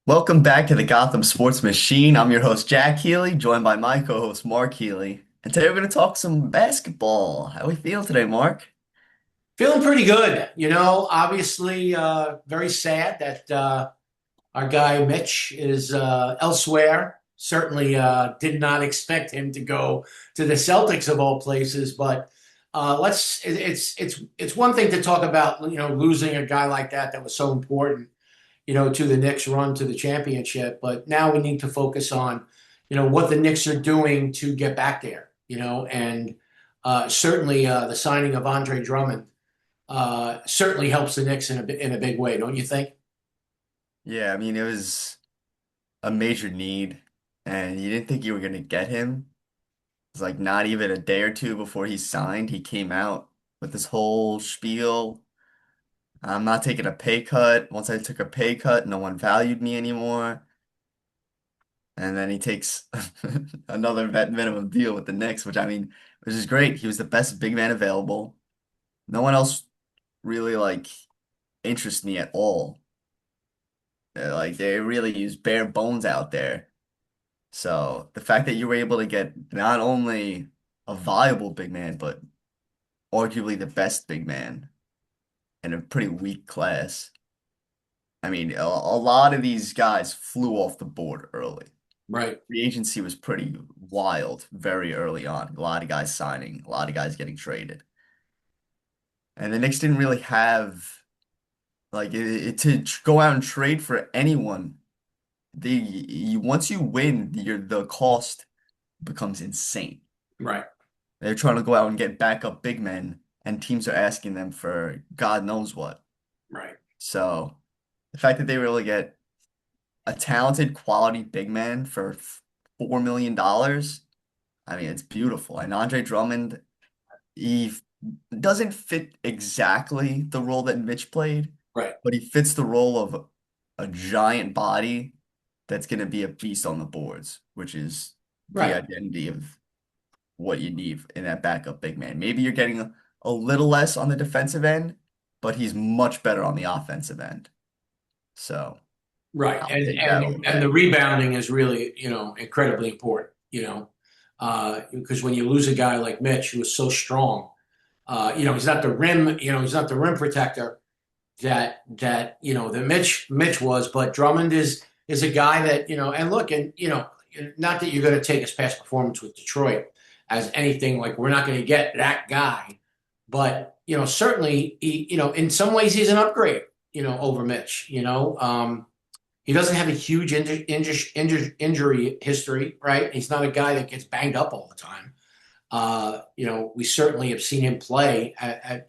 Welcome back to the Gotham Sports Machine. I'm your host, Jack Healy, joined by my co-host, Mark Healy. And today we're going to talk some basketball. How we feel today, Mark? Feeling pretty good. Obviously, very sad that our guy Mitch is elsewhere. Certainly did not expect him to go to the Celtics of all places, but it's one thing to talk about, losing a guy like that was so important, to the Knicks run to the championship. But now we need to focus on, what the Knicks are doing to get back there, and certainly the signing of Andre Drummond certainly helps the Knicks in a big way, don't you think? Yeah, I mean, it was a major need, and you didn't think you were going to get him. It was like not even a day or two before he signed, he came out with this whole spiel. I'm not taking a pay cut. Once I took a pay cut, no one valued me anymore. And then he takes another vet minimum deal with the Knicks, which is great. He was the best big man available. No one else really interests me at all. Like they really use bare bones out there. So the fact that you were able to get not only a viable big man, but arguably the best big man in a pretty weak class. I mean, a lot of these guys flew off the board early. Right. The agency was pretty wild very early on. A lot of guys signing, a lot of guys getting traded. And the Knicks didn't really have to go out and trade for anyone. Once you win, the cost becomes insane. Right. They're trying to go out and get backup big men, and teams are asking them for God knows what. Right. So the fact that they were able to get a talented, quality big man for $4 million, I mean, it's beautiful. And Andre Drummond, he doesn't fit exactly the role that Mitch played, Right. but he fits the role of a giant body that's going to be a beast on the boards, which is the Right. identity of what you need in that backup big man. Maybe you're getting a little less on the defensive end, but he's much better on the offensive end. So Right. I'll And take that and all and the day. rebounding is really, incredibly important, because when you lose a guy like Mitch who is so strong, he's not the rim protector that Mitch was, but Drummond is a guy that, and look, and not that you're going to take his past performance with Detroit as anything like we're not going to get that guy, but certainly in some ways he's an upgrade, over Mitch. He doesn't have a huge injury history, right? He's not a guy that gets banged up all the time. We certainly have seen him play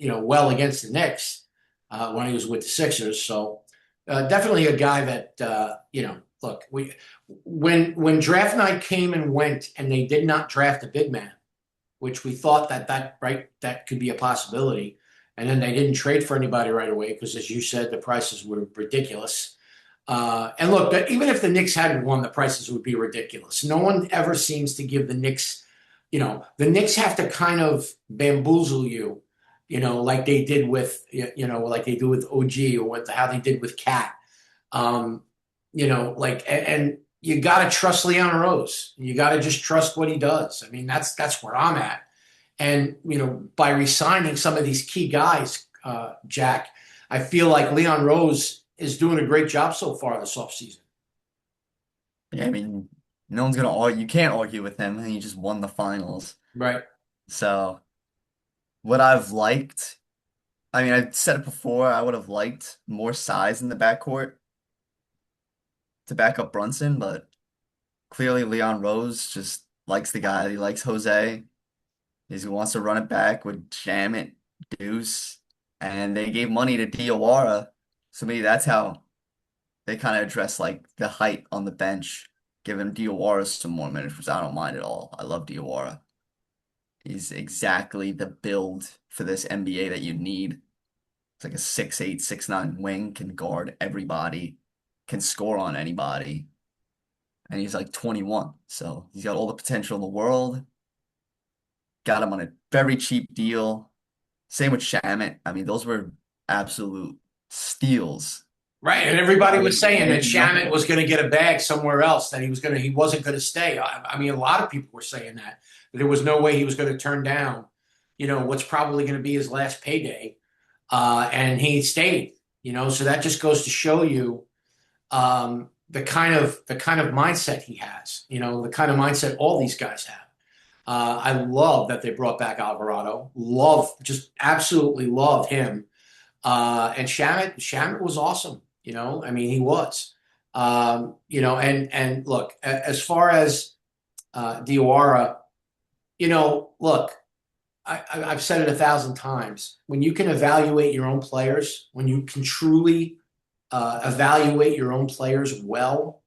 well against the Knicks when he was with the Sixers. So definitely a guy that look, we when draft night came and went, and they did not draft a big man, which we thought that could be a possibility, and then they didn't trade for anybody right away because, as you said, the prices were ridiculous. And look, even if the Knicks hadn't won, the prices would be ridiculous. No one ever seems to give the Knicks, the Knicks have to kind of bamboozle you, like they did with, like they do with OG, or how they did with Cat. Um, and you got to trust Leon Rose. You got to just trust what he does. I mean, that's where I'm at. And, by resigning some of these key guys, Jack, I feel like Leon Rose is doing a great job so far this offseason. Yeah, I mean, no one's gonna argue. You can't argue with him, and he just won the finals. Right. So what I've liked, I mean, I've said it before, I would have liked more size in the backcourt to back up Brunson, but clearly Leon Rose just likes the guy. He likes Jose. He wants to run it back with Shamit, Deuce, and they gave money to Diawara. So maybe that's how they kind of address like the height on the bench, giving Diawara some more minutes, which I don't mind at all. I love Diawara. He's exactly the build for this NBA that you need. It's like a 6'8", 6'9" wing, can guard everybody, can score on anybody, and he's like 21. So he's got all the potential in the world. Got him on a very cheap deal. Same with Shamit. I mean, those were absolute steals Right, and everybody was saying that Making Shamet nothing. was going to get a bag somewhere else, that he wasn't going to stay. I mean, a lot of people were saying that there was no way he was going to turn down, what's probably going to be his last payday, and he stayed. So that just goes to show you the kind of mindset he has. The kind of mindset all these guys have. I love that they brought back Alvarado. Love, just absolutely love him. And Shamit was awesome. I mean, he was. And look, as far as Diawara, look, I've said it 1,000 times. When you can evaluate your own players, when you can truly evaluate your own players well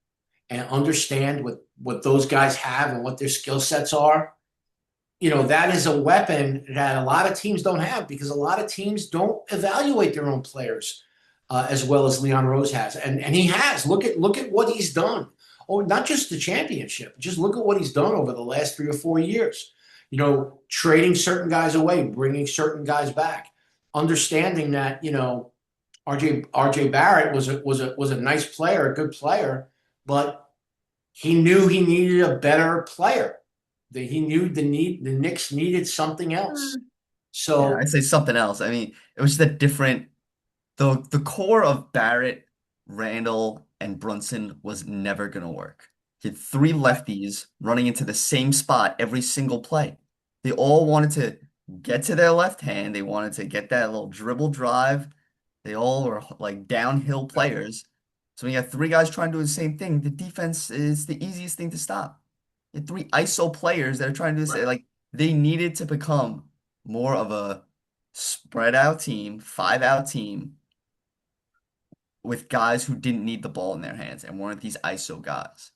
and understand what those guys have and what their skill sets are, that is a weapon that a lot of teams don't have because a lot of teams don't evaluate their own players as well as Leon Rose has, and he has. Look at what he's done. Oh, not just the championship. Just look at what he's done over the last 3 or 4 years. Trading certain guys away, bringing certain guys back, understanding that RJ Barrett was a nice player, a good player, but he knew he needed a better player. That he knew the Knicks needed something else. Yeah, So I'd say something else. I mean, it was just a different the core of Barrett, Randall, and Brunson was never gonna work. He had three lefties running into the same spot every single play. They all wanted to get to their left hand. They wanted to get that little dribble drive. They all were like downhill players. So when you got three guys trying to do the same thing, the defense is the easiest thing to stop. You had three ISO players that are trying to do this. Like they needed to become more of a spread out team, 5 out team with guys who didn't need the ball in their hands and weren't these ISO guys.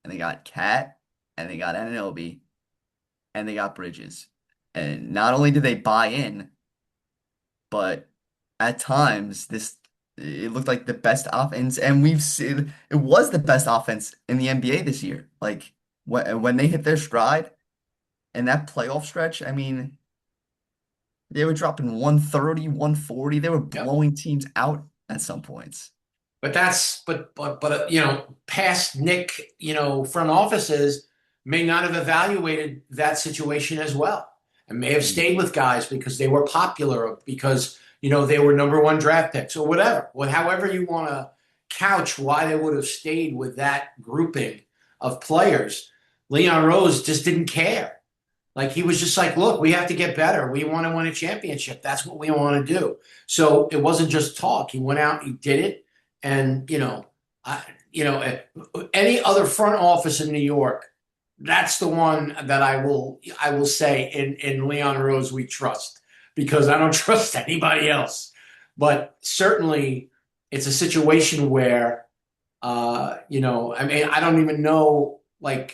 And they got Cat and they got Anunoby and they got Bridges. And not only did they buy in, but at times this it looked like the best offense, and we've seen it was the best offense in the NBA this year. Like when they hit their stride and that playoff stretch, I mean, they were dropping 130, 140. They were yep. blowing teams out at some points. But past Nick front offices may not have evaluated that situation as well, and may have Mm. stayed with guys because they were popular, or because they were number one draft picks, or whatever. However you want to couch why they would have stayed with that grouping of players. Leon Rose just didn't care. Like, he was just like, look, we have to get better. We want to win a championship. That's what we want to do. So it wasn't just talk. He went out, he did it, and I, any other front office in New York, that's the one that I will say in Leon Rose we trust, because I don't trust anybody else. But certainly, it's a situation where I mean, I don't even know what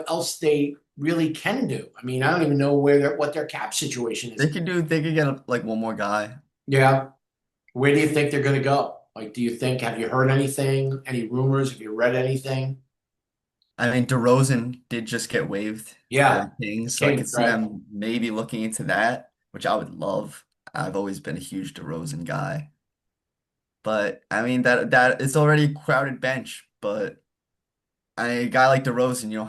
else they really can do. I mean, I don't even know what their cap situation is. They could get like one more guy. Yeah. Where do you think they're going to go? Like, have you heard anything? Any rumors? Have you read anything? I mean, DeRozan did just get waived for Yeah. the Kings, so I King, could see right? them maybe looking into that, which I would love. I've always been a huge DeRozan guy. But I mean that it's already a crowded bench, but a guy like DeRozan, you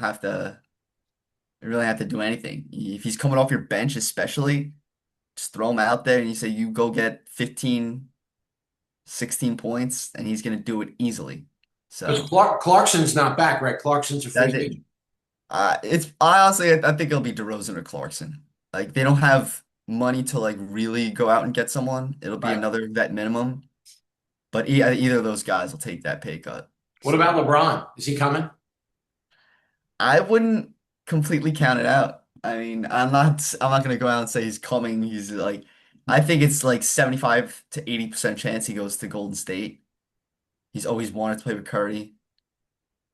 really have to do anything. If he's coming off your bench, especially, just throw him out there and you say you go get 15, 16 points, and he's gonna do it easily. Because So Clarkson's not back, right? Clarkson's a free that's it. agent. It's I honestly I think it'll be DeRozan or Clarkson. Like they don't have money to like really go out and get someone. It'll be Right. another vet minimum, but either of those guys will take that pay cut. What about So LeBron? Is he coming? I wouldn't completely count it out. I mean, I'm not gonna go out and say he's coming. He's like I think it's like 75 to 80% chance he goes to Golden State. He's always wanted to play with Curry.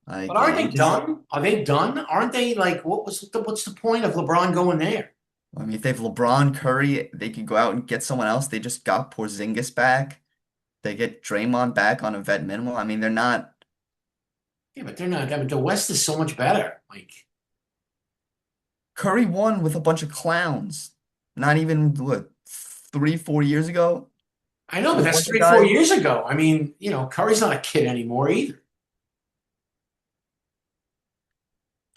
But Like aren't he they just done? Are they done? Aren't they, like, what's the point of LeBron going there? I mean, if they have LeBron, Curry, they could go out and get someone else. They just got Porzingis back. They get Draymond back on a vet minimum. I mean, they're not. Yeah, but they're not. I mean, the West is so much better. Like, Curry won with a bunch of clowns. Not even what 3, 4 years ago. I know, but He's that's like a three, 4 years guy. ago. I mean, Curry's not a kid anymore either.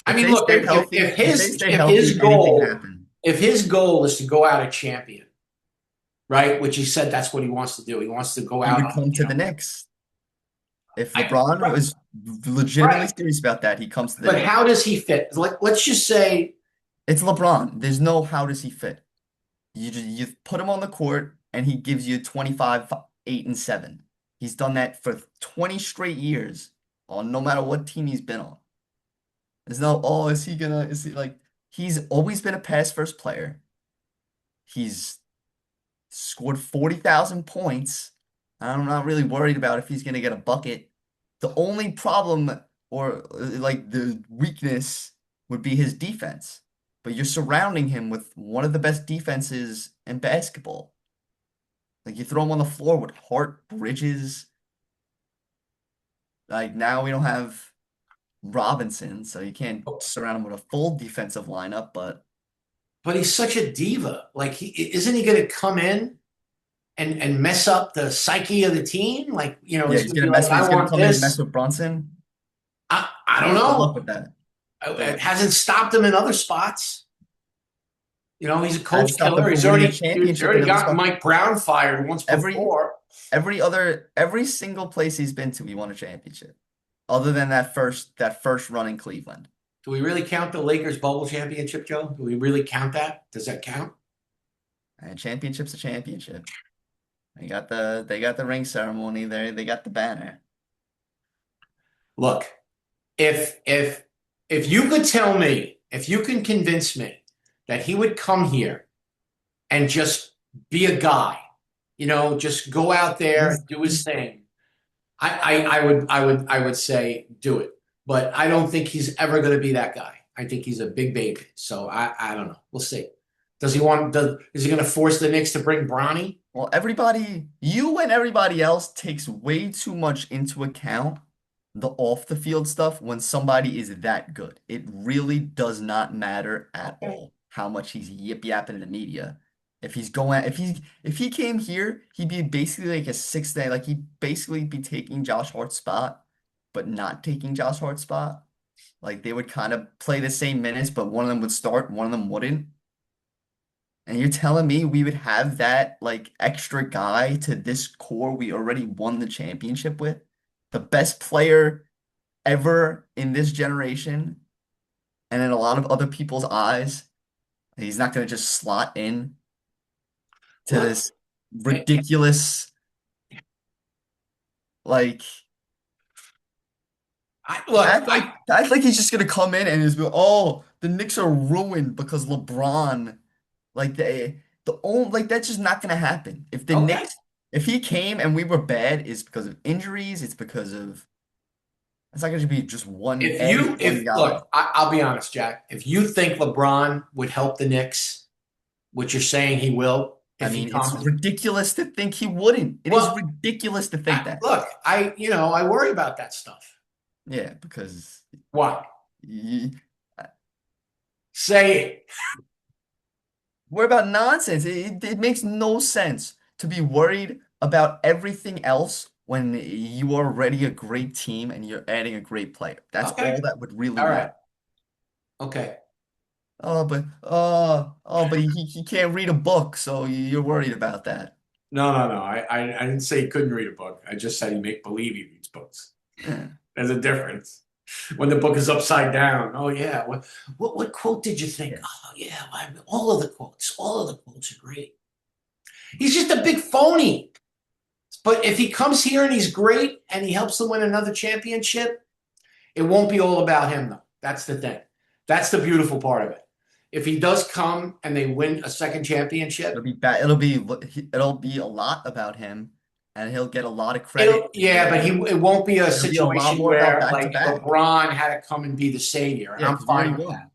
I If mean, they look, stay healthy, if they stay healthy, anything can happen. if his goal is to go out a champion, right? Which he said that's what he wants to do. He wants to go He out would on, come to the Knicks. If I LeBron right, was legitimately right. serious about that, he comes to the But Knicks. how does he fit? Like, let's just say, It's LeBron. There's no how does he fit. You put him on the court and he gives you 25, 8, and 7. He's done that for 20 straight years on no matter what team he's been on. There's no, oh, is he like, he's always been a pass first player. He's scored 40,000 points. I'm not really worried about if he's going to get a bucket. The only problem or like the weakness would be his defense. But you're surrounding him with one of the best defenses in basketball. Like you throw him on the floor with Hart, Bridges. Like now we don't have Robinson, so you can't surround him with a full defensive lineup. But but he's such a diva. Like, he isn't he going to come in and mess up the psyche of the team? Like, yeah, he's he's going to gonna be mess like, with. He's I gonna want come in and mess this. with Brunson. I don't Good luck know. with that. It The hasn't stopped him in other spots. He's a That coach stopped him killer. from He's winning a he's championship, and already it was got fuck Mike Brown fired once every before. every single place he's been to, he won a championship. Other than that first run in Cleveland. Do we really count the Lakers bubble championship, Joe? Do we really count that? Does that count? And championship's a championship. They got the ring ceremony there. They got the banner. Look, if you could tell me, if you can convince me that he would come here and just be a guy, just go out there He's and do his he's thing, I would say do it. But I don't think he's ever going to be that guy. I think he's a big baby. So I don't know. We'll see. Is he going to force the Knicks to bring Bronny? well, you and everybody else takes way too much into account the off the field stuff when somebody is that good. It really does not matter at Okay. all how much he's yip yapping in the media. If he came here, he'd be basically like a sixth day, like he'd basically be taking Josh Hart's spot, but not taking Josh Hart's spot. Like they would kind of play the same minutes, but one of them would start, one of them wouldn't. And you're telling me we would have that like extra guy to this core we already won the championship with? The best player ever in this generation and in a lot of other people's eyes. He's not going to just slot in to Look, this ridiculous, like, look, act like he's just going to come in and just be, oh, the Knicks are ruined because LeBron, like, that's just not going to happen. okay. If he came and we were bad, it's because of injuries, it's not going to be just one If guy. look, I'll be honest, Jack. If you think LeBron would help the Knicks, which you're saying he will, I if he mean, it's comes, ridiculous to think he wouldn't. It is well, ridiculous to think that. look, I worry about that stuff. Yeah, because Why? you, Say it. we're about nonsense. It makes no sense to be worried about everything else when you are already a great team and you're adding a great player. That's Okay. all that would really All right. matter. Okay. But he can't read a book, so you're worried about that. No, no, no. I didn't say he couldn't read a book. I just said he make believe he reads books. Yeah. There's a difference. When the book is upside down. Oh yeah. What quote did you think? Yeah. Oh yeah. All of the quotes are great. He's just a big phony. But if he comes here and he's great and he helps them win another championship, it won't be all about him though. That's the thing. That's the beautiful part of it. If he does come and they win a second It'll championship, be bad. It'll be a lot about him, and he'll get a lot of credit. but it won't be a It'll be a lot situation more about where back to like back. LeBron had to come and be the savior, and Yeah, I'm because we already fine with that. won.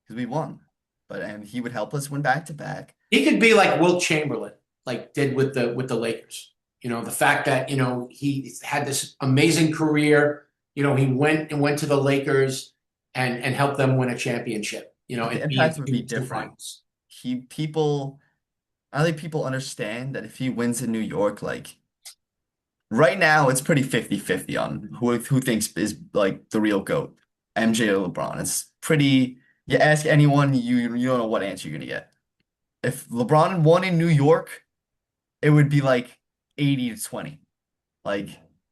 Because we won. But and he would help us win back to back. He could be like Wilt Chamberlain, like did with the Lakers. The fact that he had this amazing career. He went to the Lakers and helped them win a championship. But the And be in impact would be two different. finals. He people I think people understand that if he wins in New York, like right now, it's pretty 50-50 on who thinks is like the real GOAT, MJ or LeBron. It's pretty, you ask anyone, you don't know what answer you're gonna get. If LeBron won in New York, it would be like 80 to 20. Like,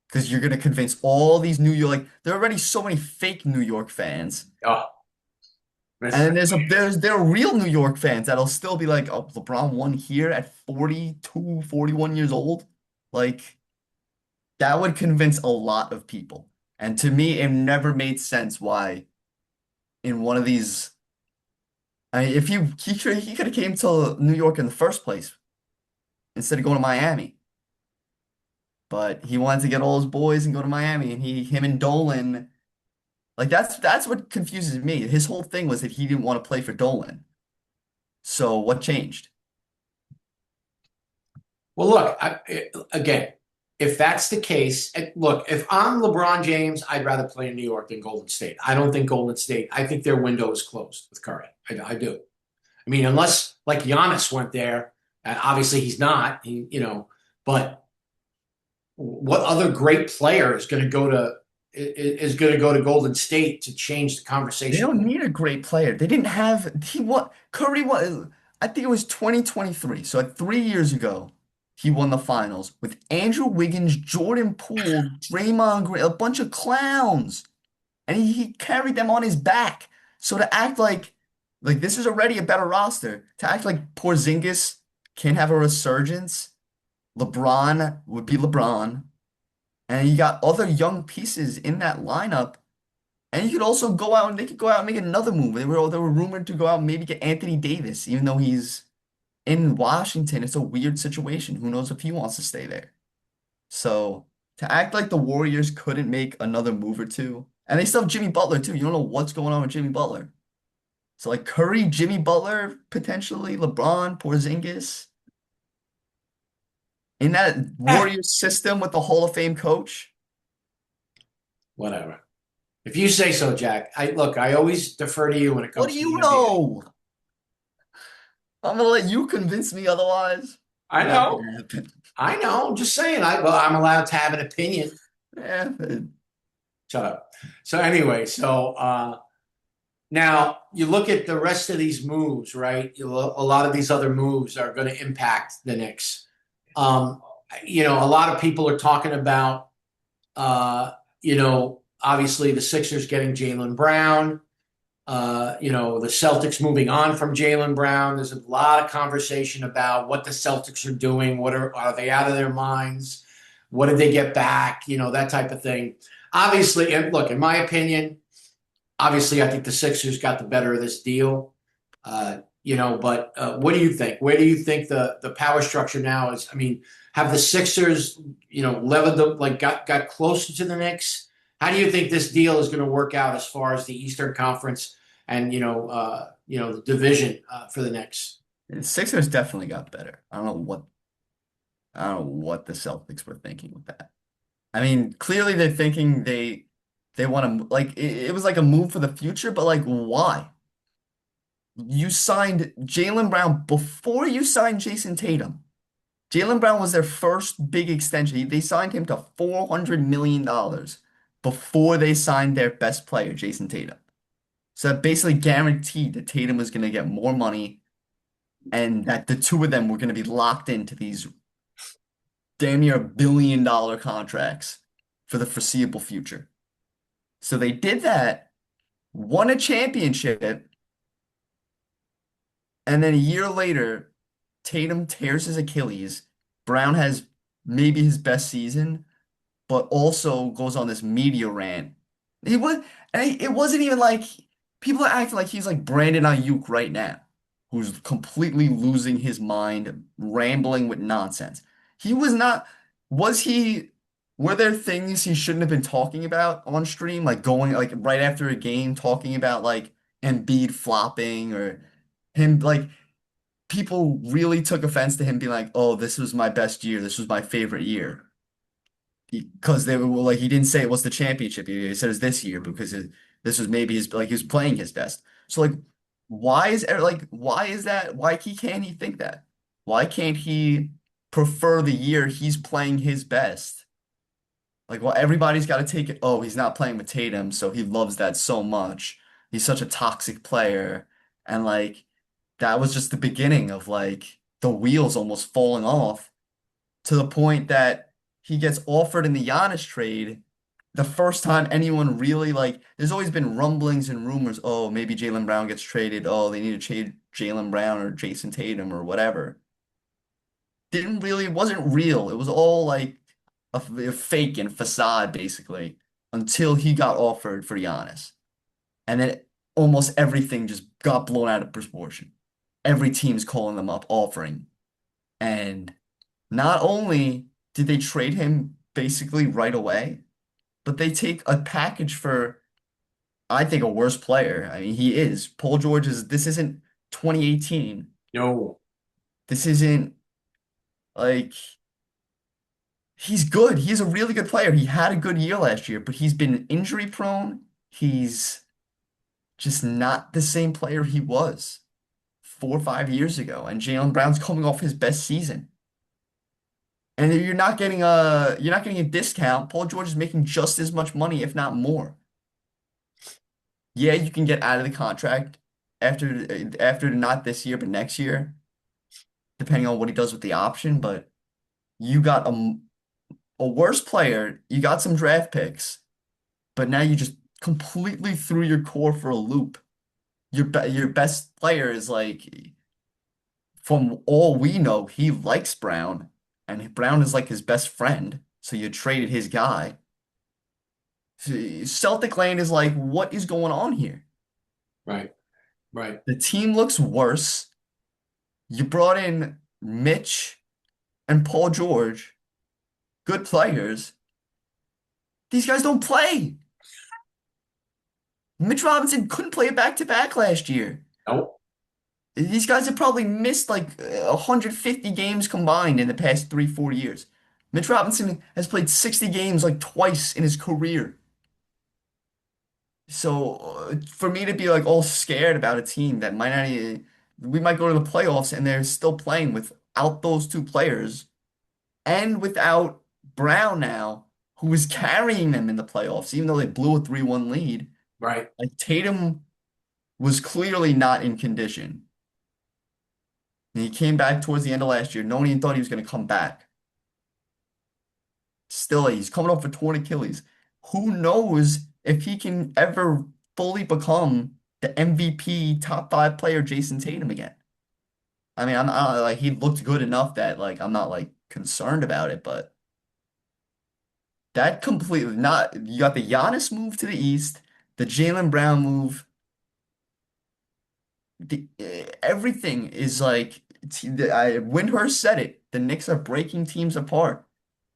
because you're gonna convince all these New York, like there are already so many fake New York fans. Oh, And that's then there are real New York fans that'll still be like, oh, LeBron won here at 42, 41 years old. Like, that would convince a lot of people. And to me, it never made sense why in one of these, I mean, if he could have came to New York in the first place instead of going to Miami. But he wanted to get all his boys and go to Miami, and him and Dolan, like that's what confuses me. His whole thing was that he didn't want to play for Dolan. So what changed? well. Look, again, if that's the case, look, if I'm LeBron James, I'd rather play in New York than Golden State. I don't think Golden State. I think their window is closed with Curry. I do. I mean, unless like Giannis went there, obviously he's not. But what other great player is going to go to Golden State to change the They conversation? don't need a great player. They didn't have he what Curry was I think it was 2023. So like 3 years ago, he won the finals with Andrew Wiggins, Jordan Poole, Draymond Green, a bunch of clowns. And he carried them on his back. So to act like this is already a better roster, to act like Porzingis can't have a resurgence, LeBron would be LeBron, and you got other young pieces in that lineup. And you could also go out and they could go out and make another move. They were rumored to go out and maybe get Anthony Davis, even though he's in Washington. It's a weird situation. Who knows if he wants to stay there? So to act like the Warriors couldn't make another move or two, and they still have Jimmy Butler too. You don't know what's going on with Jimmy Butler. So like Curry, Jimmy Butler, potentially LeBron, Porzingis in that Eh, Warriors system with the Hall of Fame coach. whatever. If you say so, Jack. I always defer to you when it What comes do to the you NBA. know? I'm gonna let you convince me otherwise. I Not know. gonna happen. I know. I'm just saying. I'm allowed to have an opinion. Yeah, Shut up. So anyway, now you look at the rest of these moves, right? A lot of these other moves are going to impact the Knicks. Um, a lot of people are talking about, obviously the Sixers getting Jaylen Brown. The Celtics moving on from Jaylen Brown. There's a lot of conversation about what the Celtics are doing. Are they out of their minds? What did they get back? That type of thing. Obviously, and look, in my opinion, obviously, I think the Sixers got the better of this deal. But what do you think? Where do you think the power structure now is? I mean, have the Sixers, leveled up, like got closer to the Knicks? How do you think this deal is going to work out as far as the Eastern Conference and the division for the Knicks? the Sixers definitely got better. I don't know what the Celtics were thinking with that. I mean, clearly they're thinking they want to like it was like a move for the future, but like why? You signed Jaylen Brown before you signed Jason Tatum. Jaylen Brown was their first big extension. They signed him to $400 million before they signed their best player, Jason Tatum. So that basically guaranteed that Tatum was going to get more money and that the two of them were going to be locked into these damn near $1 billion contracts for the foreseeable future. So they did that, won a championship, and then a year later, Tatum tears his Achilles. Brown has maybe his best season, but also goes on this media rant. It was, and it wasn't even like people are acting like he's like Brandon Ayuk right now, who's completely losing his mind, rambling with nonsense. He was not, was he, were there things he shouldn't have been talking about on stream, like going like right after a game, talking about like Embiid flopping or him like people really took offense to him being like, oh, this was my best year. This was my favorite year because they were like he didn't say it was the championship year. He said it's this year because this was maybe his like he was playing his best. So like why is that? Why he can't he think that? Why can't he prefer the year he's playing his best? Like, well, everybody's got to take it. Oh, he's not playing with Tatum, so he loves that so much. He's such a toxic player. And like, that was just the beginning of like the wheels almost falling off to the point that he gets offered in the Giannis trade. The first time anyone really like, there's always been rumblings and rumors. Oh, maybe Jaylen Brown gets traded. Oh, they need to trade Jaylen Brown or Jason Tatum or whatever. Didn't really, it wasn't real. It was all like a fake and facade basically until he got offered for Giannis. And then almost everything just got blown out of proportion. Every team's calling them up, offering. And not only did they trade him basically right away, but they take a package for, I think, a worse player. I mean, he is. Paul George is, this isn't 2018. No, This isn't like, he's good. He's a really good player. He had a good year last year, but he's been injury prone. He's just not the same player he was 4 or 5 years ago. And Jaylen Brown's coming off his best season. And you're not getting a discount. Paul George is making just as much money, if not more. Yeah, you can get out of the contract after not this year, but next year, depending on what he does with the option. But you got a worse player. You got some draft picks, but now you just completely threw your core for a loop. Your best player is like, from all we know, he likes Brown, and Brown is like his best friend. So you traded his guy. Celtic land is like, what is going on here? right, right, The team looks worse. You brought in Mitch and Paul George, good players. These guys don't play. Mitch Robinson couldn't play a back-to-back last year. nope, These guys have probably missed like 150 games combined in the past 3, 4 years. Mitch Robinson has played 60 games like twice in his career. So for me to be like all scared about a team that might not even, we might go to the playoffs and they're still playing without those two players and without Brown now, who is carrying them in the playoffs, even though they blew a 3-1 lead. right, Like Tatum was clearly not in condition. And he came back towards the end of last year. No one even thought he was going to come back. Still, he's coming off a torn Achilles. Who knows if he can ever fully become the MVP top five player Jason Tatum again? I mean, I'm not like he looked good enough that like I'm not like concerned about it, but that completely not you got the Giannis move to the East, the Jaylen Brown move, everything is like Windhurst said it. The Knicks are breaking teams apart.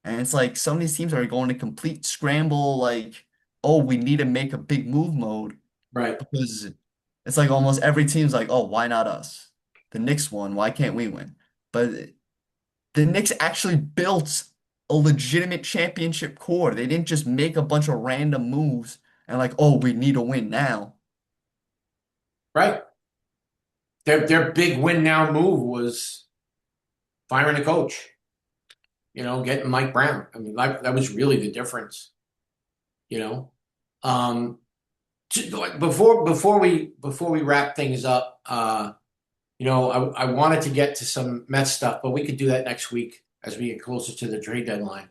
And it's like some of these teams are going to complete scramble, like, oh, we need to make a big move mode right, because it's like almost every team's like, oh, why not us? The Knicks won, why can't we win? But the Knicks actually built a legitimate championship core. They didn't just make a bunch of random moves and like, oh, we need to win now. right. Their big win now move was firing a coach. Getting Mike Brown. I mean, that was really the difference. You know, um, before we wrap things up, I wanted to get to some Mets stuff, but we could do that next week as we get closer to the trade deadline.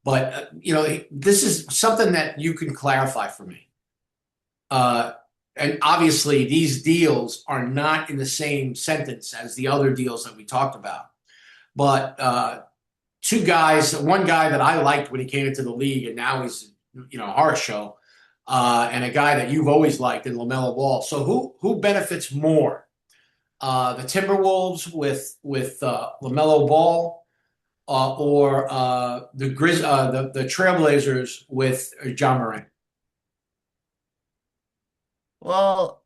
But this is something that you can clarify for me. Uh, and obviously, these deals are not in the same sentence as the other deals that we talked about. But two guys, one guy that I liked when he came into the league, and now he's a horror show, and a guy that you've always liked in LaMelo Ball. So who benefits more? The Timberwolves with LaMelo Ball, or the Trailblazers with John Morant? Well,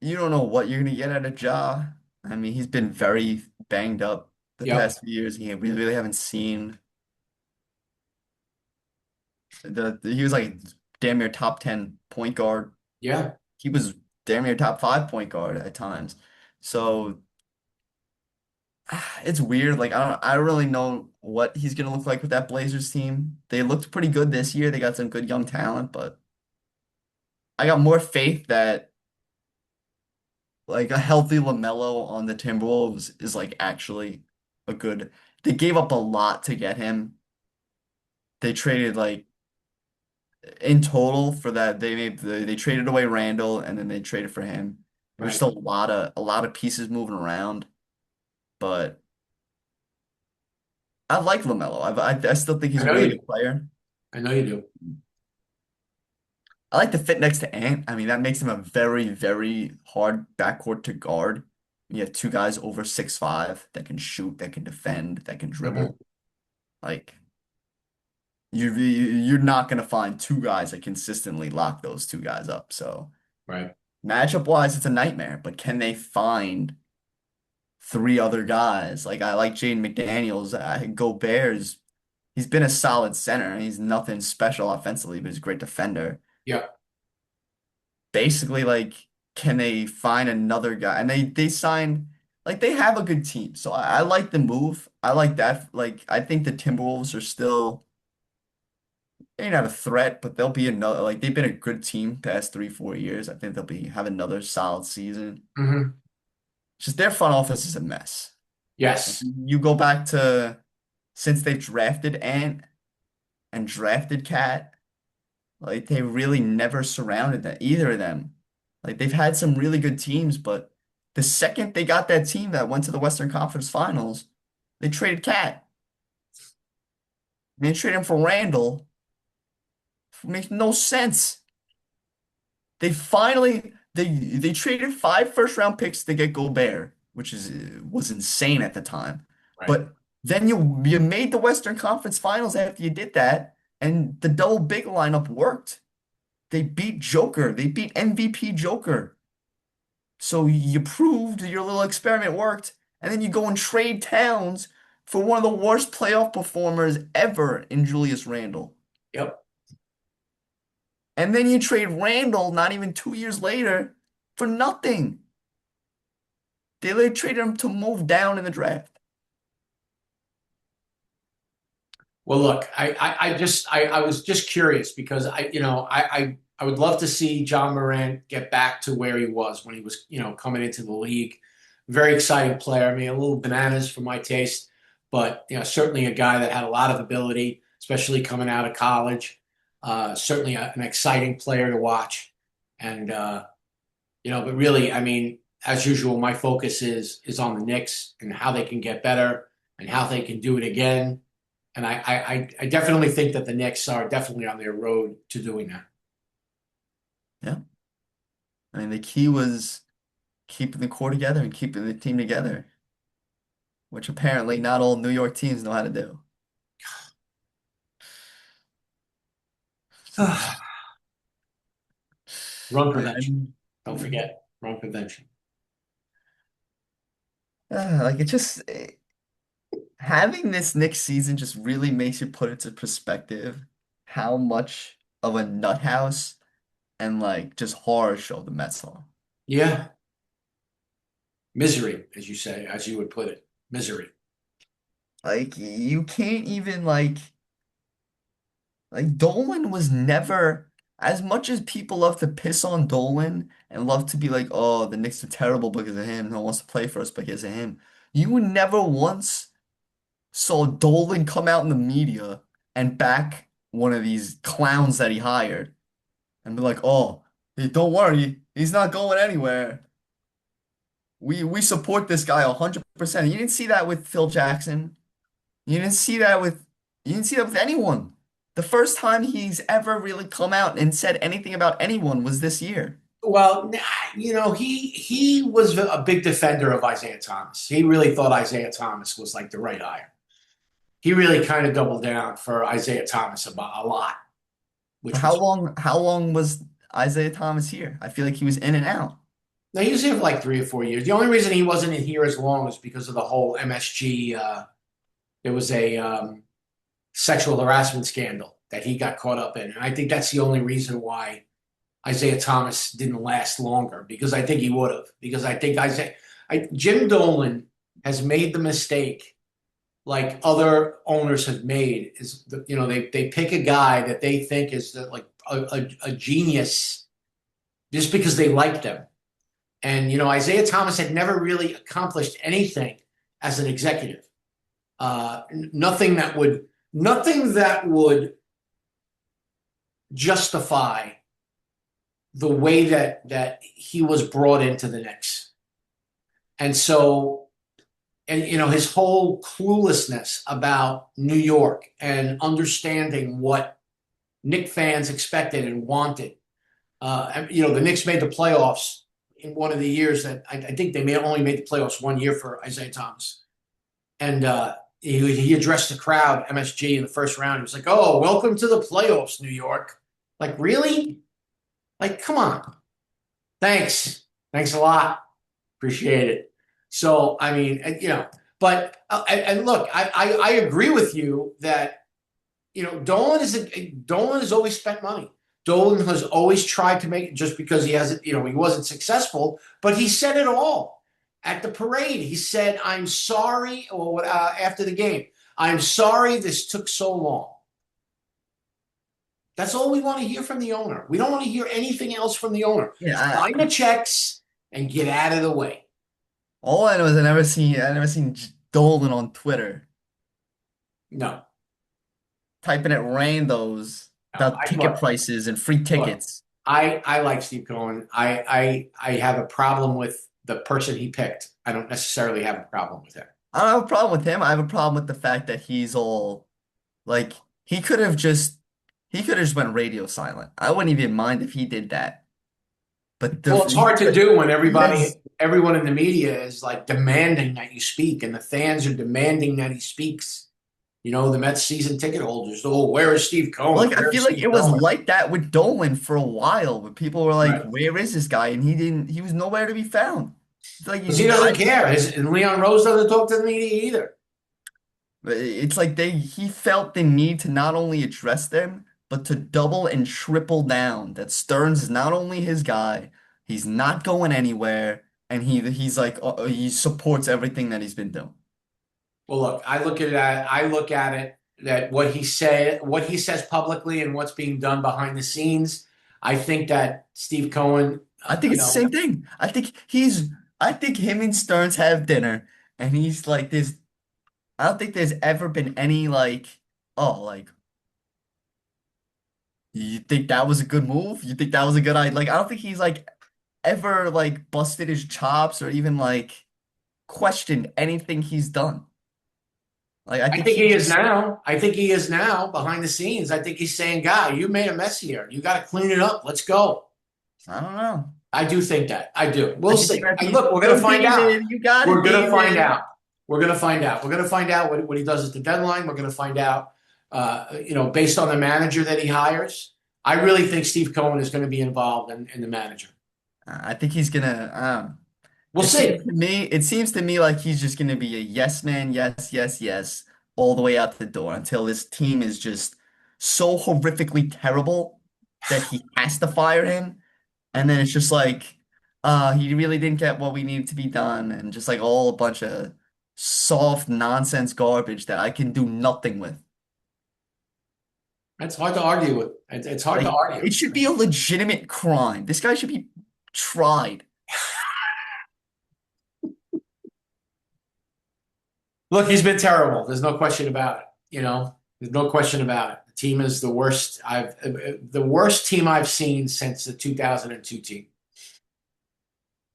you don't know what you're gonna get out of Ja. I mean, he's been very banged up the Yep. past few years. We really haven't seen he was like damn near top 10 point guard. Yeah. He was damn near top 5 point guard at times. So It's weird. Like I don't really know what he's gonna look like with that Blazers team. They looked pretty good this year. They got some good young talent, but I got more faith that like a healthy LaMelo on the Timberwolves is like actually a good. They gave up a lot to get him. They traded like in total for that they traded away Randall and then they traded for him. There's Right. still a lot of pieces moving around, but I like LaMelo. I still think he's I a know really you do. good player. I know you do. I like the fit next to Ant. I mean, that makes him a very, very hard backcourt to guard. You have two guys over 6'5" that can shoot, that can defend, that can Mhm. dribble. Like you're not gonna find two guys that consistently lock those two guys up. So Right. matchup wise, it's a nightmare. But can they find three other guys? Like I like Jaden McDaniels. Gobert's. He's been a solid center. He's nothing special offensively, but he's a great defender. Yeah. Basically like can they find another guy and they signed like they have a good team so I like the move I like that like I think the Timberwolves are still they're not a threat but they'll be another like they've been a good team past 3 4 years I think they'll be have another solid season Hmm. just their front office is a mess like Yes. you go back to since they've drafted Ant and drafted Cat. Like they really never surrounded that either of them. Like they've had some really good teams, but the second they got that team that went to the Western Conference Finals, they traded Cat. They traded him for Randall. It makes no sense. They traded 5 first round picks to get Gobert, which is was insane at the time. Right. But then you made the Western Conference Finals after you did that, and the double big lineup worked. They beat Joker. They beat MVP Joker. So you proved your little experiment worked, and then you go and trade Towns for one of the worst playoff performers ever in Julius Randle. Yep. And then you trade Randle not even 2 years later for nothing. They traded him to move down in the draft. Well, look, I was just curious because I would love to see John Morant get back to where he was when he was, coming into the league. Very exciting player. I mean, a little bananas for my taste, but certainly a guy that had a lot of ability, especially coming out of college. Certainly an exciting player to watch, and but really, I mean, as usual, my focus is on the Knicks and how they can get better and how they can do it again. And I definitely think that the Knicks are definitely on their road to doing that. Yeah. I mean, the key was keeping the core together and keeping the team together, which apparently not all New York teams know how to do. Run I prevention. mean, Don't forget run prevention. like it just having this Knicks season just really makes you put into perspective how much of a nut house and like just horror show the Mets are. Yeah, misery, as you say, as you would put it, misery. Like you can't even like Dolan was never as much as people love to piss on Dolan and love to be like, oh, the Knicks are terrible because of him. No one wants to play for us because of him. You never once saw Dolan come out in the media and back one of these clowns that he hired and be like, "Oh, hey, don't worry, he's not going anywhere. We support this guy 100%." You didn't see that with Phil Jackson. You didn't see that with you didn't see that with anyone. The first time he's ever really come out and said anything about anyone was this year. Well, he was a big defender of Isaiah Thomas. He really thought Isaiah Thomas was like the right hire. He really kind of doubled down for Isaiah Thomas about a lot, For which how was long how long was Isaiah Thomas here? I feel like he was in and out. now he was here for like 3 or 4 years. The only reason he wasn't in here as long is because of the whole MSG. There was a sexual harassment scandal that he got caught up in, and I think that's the only reason why Isaiah Thomas didn't last longer because I think he would have. Because I think Jim Dolan has made the mistake like other owners have made is they pick a guy that they think is like a genius just because they like them. And Isaiah Thomas had never really accomplished anything as an executive. Nothing that would justify the way that he was brought into the Knicks. And so, and his whole cluelessness about New York and understanding what Knick fans expected and wanted. The Knicks made the playoffs in one of the years that I think they only made the playoffs one year for Isaiah Thomas. And he addressed the crowd, MSG, in the first round. He was like, "Oh, welcome to the playoffs, New York." Like, really? Like, come on. Thanks a lot. Appreciate it. So, I mean, but and look, I agree with you that Dolan has always spent money. Dolan has always tried to make it just because he hasn't, he wasn't successful, but he said it all at the parade. He said, "I'm sorry," or after the game, "I'm sorry this took so long." That's all we want to hear from the owner. We don't want to hear anything else from the owner. Yeah, Sign the checks and get out of the way. all I know is I never seen Dolan on Twitter No, typing at randos no. about ticket prices and free Look, tickets. I like Steve Cohen. I have a problem with the person he picked. I don't necessarily have a problem with him. I don't have a problem with him. I have a problem with the fact that he's all like he could have just went radio silent. I wouldn't even mind if he did that. But Well, it's hard to do when he has everyone in the media is like demanding that you speak, and the fans are demanding that he speaks. The Mets season ticket holders. Oh, where is Steve Cohen? like I Where is feel like Steve it was Cohen? like that with Dolan for a while, but people were like, Right. "Where is this guy?" And he was nowhere to be found. It's like Because he doesn't care. And Leon Rose doesn't talk to the media either. it's like he felt the need to not only address them, but to double and triple down that Stearns is not only his guy, he's not going anywhere, and he's like he supports everything that he's been doing. Well, look, I look at it that what he says publicly and what's being done behind the scenes. I think that Steve Cohen, I think it's the same thing. I think him and Stearns have dinner, and he's like this. I don't think there's ever been any like, oh, like you think that was a good move? You think that was a good idea? Like I don't think he's like ever like busted his chops or even like questioned anything he's done. Like I I think think he he is just now. I think he is now behind the scenes. I think he's saying, "Guy, you made a mess here. You got to clean it up. Let's go." I don't know. I do think that. I do. I We'll think see. you're at And the look, we're going go to find out. David. You got We're it, going to find David. out. We're going to find out. We're going to find out what he does at the deadline. We're going to find out, based on the manager that he hires. I really think Steve Cohen is going to be involved in the manager. I think he's gonna. We'll see. It seems to me like he's just gonna be a yes man, yes, yes, yes, all the way out the door until this team is just so horrifically terrible that he has to fire him. And then it's just like, he really didn't get what we needed to be done, and just like all a bunch of soft nonsense garbage that I can do nothing with. It's hard to argue with. It's hard to Like, argue. it should be a legitimate crime. This guy should be tried. Look, he's been terrible. There's no question about it. There's no question about it. The team is the worst team I've seen since the 2002 team.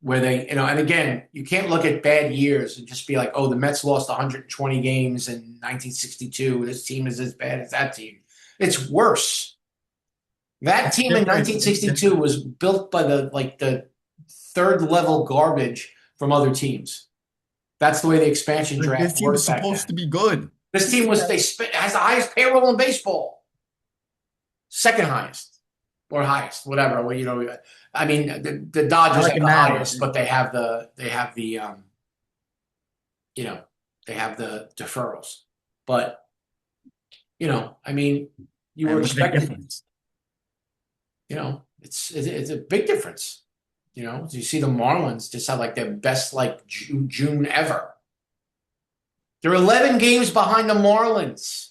Where they, and again, you can't look at bad years and just be like, "Oh, the Mets lost 120 games in 1962. This team is as bad as that team." It's worse. That It's team in different. It's 1962 different. was built by the third level garbage from other teams. That's the way the expansion Like, this draft team is worked back then. supposed to be good. This team has the highest payroll in baseball, second highest or highest, whatever. Well, I mean, the Not Dodgers like have it the matters. highest, but you know, they have the deferrals. But I mean, you were And look at the expected. difference. It's a big difference. You see the Marlins just had like their best like June ever. They're 11 games behind the Marlins.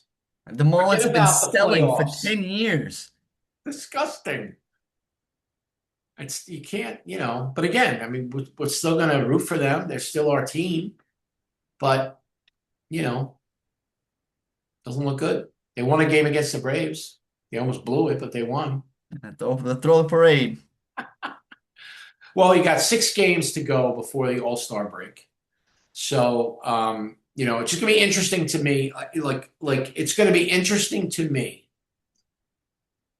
The Marlins Forget have been about the selling for playoffs. 10 years. Disgusting. It's you can't, but again, I mean, we're still going to root for them. They're still our team, but you know, doesn't look good. They won a game against the Braves. They almost blew it, but they won. Throw the parade. Well, you got 6 games to go before the All-Star break. So, it's just gonna be interesting to me. Like it's gonna be interesting to me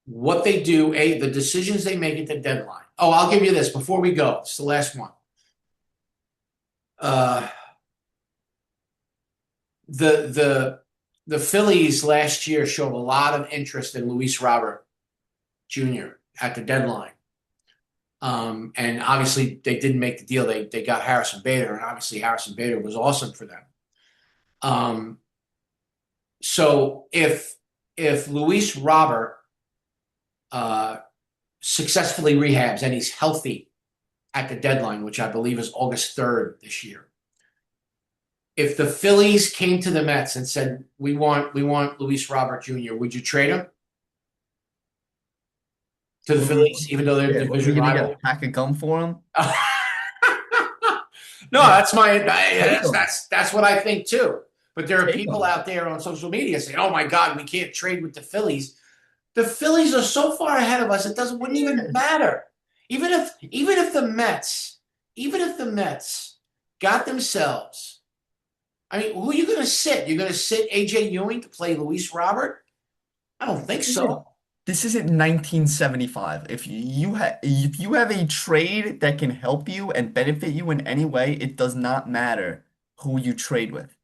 what they do, the decisions they make at the deadline. Oh, I'll give you this before we go. It's the last one. Uh, the Phillies last year showed a lot of interest in Luis Robert Jr. at the deadline. And obviously they didn't make the deal. They got Harrison Bader, and obviously Harrison Bader was awesome for them. Um, so if Luis Robert successfully rehabs and he's healthy at the deadline, which I believe is August 3rd this year, if the Phillies came to the Mets and said, we want Luis Robert Jr., would you trade him to the Phillies, even though they're Yeah, what are we division gonna get a rival? pack of gum for him? No, Yeah, that's my take that's him. that's what I think too. But there are Take people him. out there on social media saying, "Oh my God, we can't trade with the Phillies." The Phillies are so far ahead of us; wouldn't even Yes. matter. Even if the Mets got themselves. I mean, who are you going to sit? You're going to sit AJ Ewing to play Luis Robert? I don't think This isn't so. this isn't 1975. If you have a trade that can help you and benefit you in any way, it does not matter who you trade with.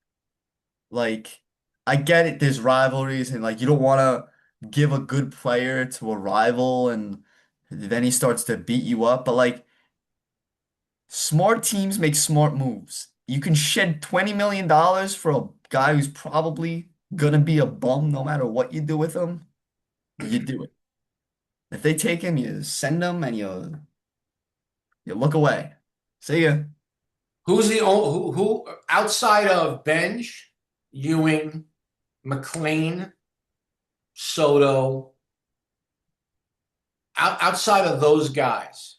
Like, I get it, there's rivalries and like you don't want to give a good player to a rival and then he starts to beat you up, but like smart teams make smart moves. You can shed $20 million for a guy who's probably gonna be a bum no matter what you do with him. You do it. If they take him, you send him and you look away. See ya. Who's the who outside of Benj, Ewing, McLean, Soto, outside of those guys,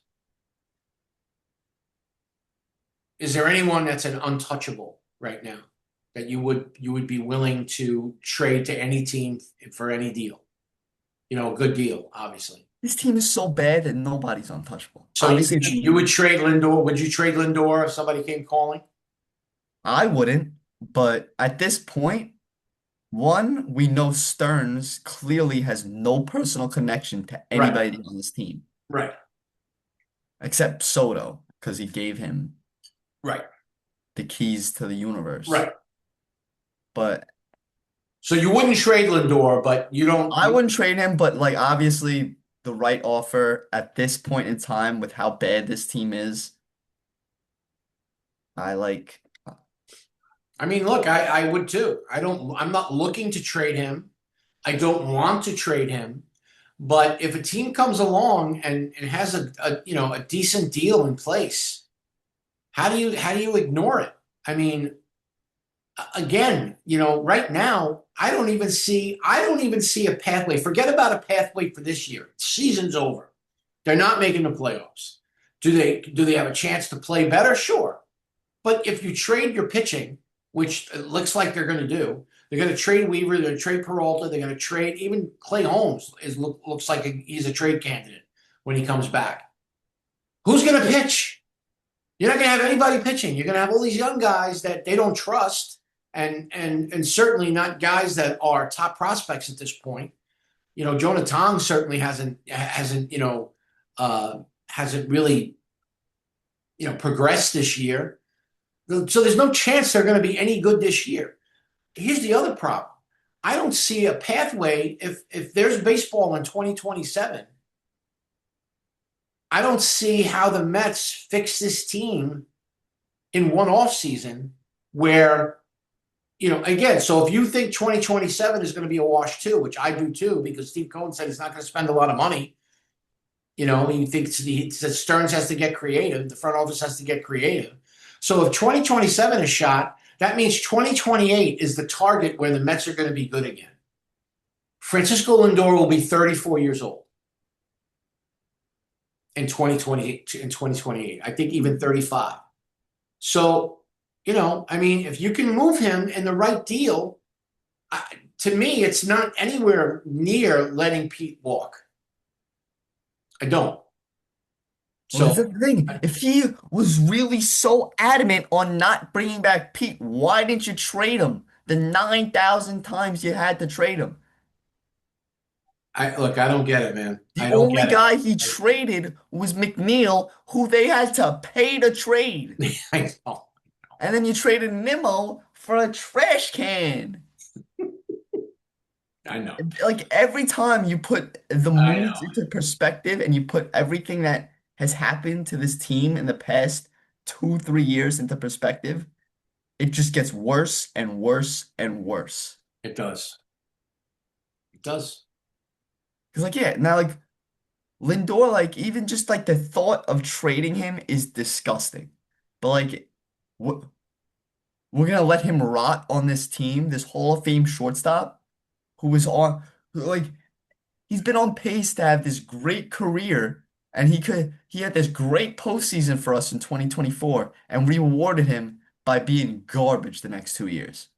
is there anyone that's an untouchable right now that you would be willing to trade to any team for any deal? A good deal, obviously. This team is so bad that nobody's untouchable. So you Obviously, would the you would trade Lindor? Would you trade Lindor if somebody came calling? I wouldn't, but at this point, one, we know Stearns clearly has no personal connection to Right, anybody on this team right, except Soto because he gave him right, the keys to the universe. right. But So you wouldn't trade Lindor, but you don't. I wouldn't trade him, but like obviously the right offer at this point in time with how bad this team is, I like I mean, look, I would too. I'm not looking to trade him. I don't want to trade him. But if a team comes along and has a decent deal in place, how do you ignore it? I mean, again, right now, I don't even see a pathway. Forget about a pathway for this year. Season's over. They're not making the playoffs. Do they have a chance to play better? Sure. But if you trade your pitching, which it looks like they're going to do, they're going to trade Weaver, they're going to trade Peralta, they're going to trade even Clay Holmes looks like he's a trade candidate when he comes back. Who's going to pitch? You're not going to have anybody pitching. You're going to have all these young guys that they don't trust, and certainly not guys that are top prospects at this point. Jonah Tong certainly hasn't really progressed this year. So there's no chance they're going to be any good this year. Here's the other problem. I don't see a pathway if there's baseball in 2027. I don't see how the Mets fix this team in one offseason where, again, so if you think 2027 is going to be a wash too, which I do too, because Steve Cohen said he's not going to spend a lot of money. He thinks he says Stearns has to get creative. The front office has to get creative. So if 2027 is shot, That means 2028 is the target where the Mets are going to be good again. Francisco Lindor will be 34 years old in 2028. I think even 35. So, I mean, if you can move him in the right deal, I, to me, it's not anywhere near letting Pete walk. I don't. Well, that's So, the thing. If he was really so adamant on not bringing back Pete, why didn't you trade him the 9,000 times you had to trade him? I look, I don't get it, man. The I don't only get guy he it. traded was McNeil, who they had to pay to trade. I know. And then you traded Nimmo for a trash can. I know. Like every time you put the I moves know. into perspective and you put everything that has happened to this team in the past 2, 3 years into perspective, it just gets worse and worse and worse. It does. It does. Because like yeah, now like Lindor, like even just like the thought of trading him is disgusting. But like we're, we're gonna let him rot on this team, this Hall of Fame shortstop who was on who, like he's been on pace to have this great career, and he had this great postseason for us in 2024, and we rewarded him by being garbage the next 2 years.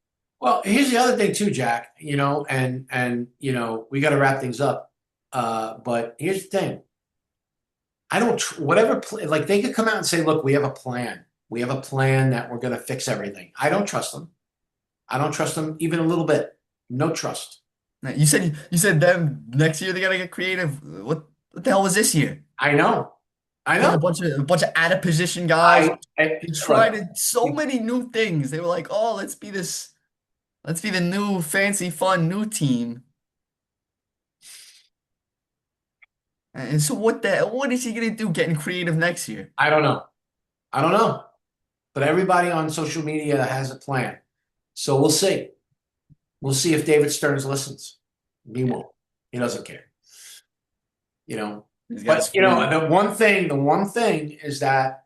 Well, here's the other thing too, Jack. We got to wrap things up. But here's the thing. I don't whatever like they could come out and say, "Look, we have a plan. We have a plan that we're going to fix everything." I don't trust them. I don't trust them even a little bit. No trust. Now, you said them next year they gotta get creative. What the hell was this year? I know. I Got know. a bunch of out of position guys. They Look. tried so many new things. They were like, "Oh, let's be the new fancy fun new team." And so what is he gonna do getting creative next year? I don't know. I don't know. But everybody on social media has a plan. So we'll see. We'll see if David Stearns listens. He Yeah, won't. He doesn't care. You know. he's got But his phone. the one thing is that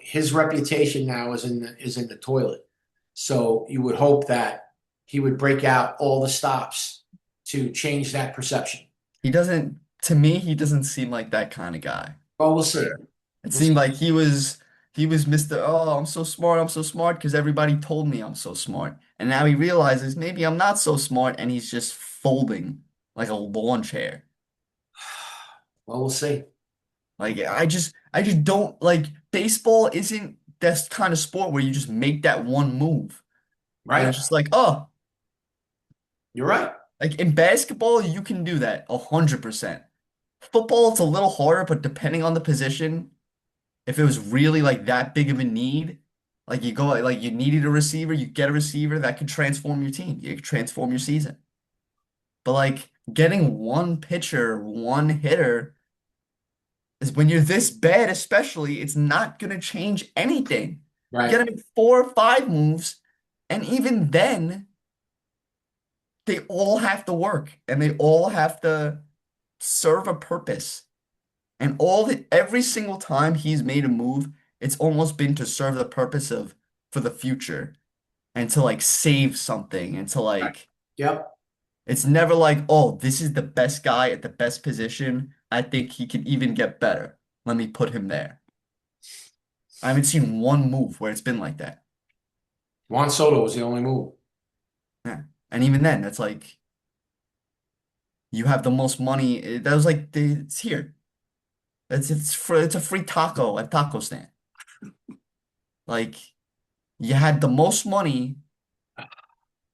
his reputation now is in the toilet. So you would hope that he would break out all the stops to change that perception. To me, he doesn't seem like that kind of guy. Well, we'll see. It We'll see. seemed like he was Mr. Oh, I'm so smart because everybody told me I'm so smart. And now he realizes maybe I'm not so smart and he's just folding like a lawn chair. Well, we'll see. Like I just don't like baseball isn't this kind of sport where you just make that one move. And Right? it's just like, oh, You're right. like in basketball, you can do that 100%. Football, it's a little harder, but depending on the position, if it was really like that big of a need, like you go like you needed a receiver, you get a receiver that could transform your team. You could transform your season. But like getting one pitcher, one hitter is when you're this bad, especially, it's not gonna change anything. You Right. gotta make 4 or 5 moves, and even then, they all have to work and they all have to serve a purpose. And every single time he's made a move, it's almost been to serve the purpose of for the future and to like save something and to Right. like Yep. it's never like, oh, this is the best guy at the best position. I think he can even get better. Let me put him there. I haven't seen one move where it's been like that. Juan Soto was the only move. Yeah. And even then, that's like you have the most money. That was like it's here. It's a free taco at taco stand. Like you had the most money.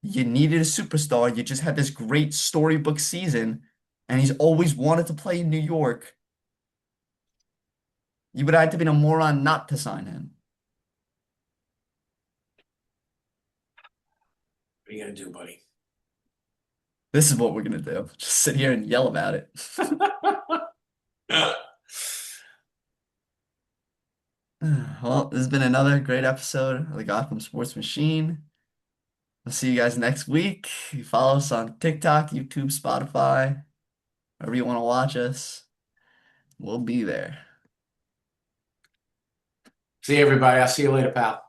You needed a superstar. You just had this great storybook season, and he's always wanted to play in New York. You would have to be a moron not to sign him. What are you gonna do, buddy? This is what we're gonna do. Just sit here and yell about it. Well, this has been another great episode of the Gotham Sports Machine. I'll see you guys next week. You follow us on TikTok, YouTube, Spotify, wherever you want to watch us. We'll be there. See you, everybody. I'll see you later, pal.